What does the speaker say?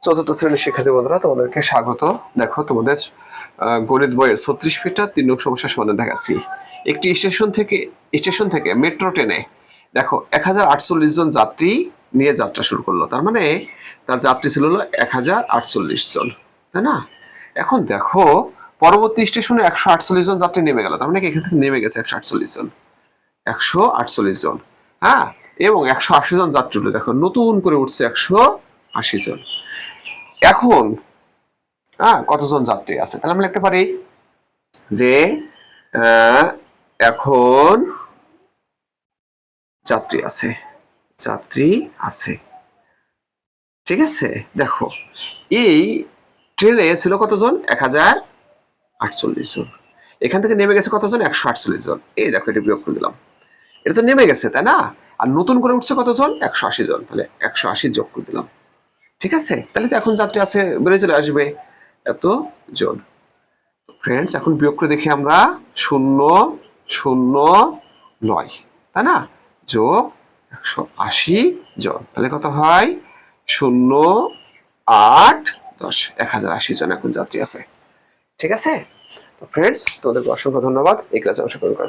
চতুর্থ শ্রেণীর শিক্ষার্থী বন্ধুরা, তোমাদেরকে স্বাগত। দেখো, তোমাদের গণিত বইয়ের 36 পৃষ্ঠা 3 নং সমস্যা সমাধান দেখাচ্ছি। একটি স্টেশন থেকে মেট্রো ট্রেনে দেখো 1048 জন যাত্রী নিয়ে যাত্রা শুরু করলো। তার মানে তার যাত্রী ছিল হলো 1048 জন, তাই না? এখন দেখো পরবর্তী স্টেশনে 148 জন যাত্রী নেমে গেল। তার মানে এখান থেকে নেমে গেছে 148 জন, 148 জন। হ্যাঁ, এবং 180 জন যাত্রী হলো। দেখো নতুন করে উঠছে 180 জন। এখন কতজন যাত্রী আছে? তাহলে আমরা লিখতে পারি যে এখন যাত্রী আছে, ঠিক আছে। দেখো এই ট্রেনে ছিল কতজন? 1048 জন। এখান থেকে নেমে গেছে কতজন? 148 জন। এই দেখো, এটা বিয়োগ করে দিলাম। এটা তো নেমে গেছে, তাই না? আর নতুন করে উঠছে কতজন? 180 জন। তাহলে 180 যোগ করে দিলাম, ঠিক আছে। তাহলে তো এখন যাত্রী আছে, বেড়ে চলে আসবে এত জন। ফ্রেন্ডস, এখন বিয়োগ করে দেখি আমরা। 009, তাই না? যোগ 180 জন, তাহলে কত হয়? 0, 8, 10, 1080 জন এখন যাত্রী আছে, ঠিক আছে। তো ফ্রেন্ডস, তোমাদেরকে অসংখ্য ধন্যবাদ এই ক্লাসে অংশগ্রহণ করার জন্য।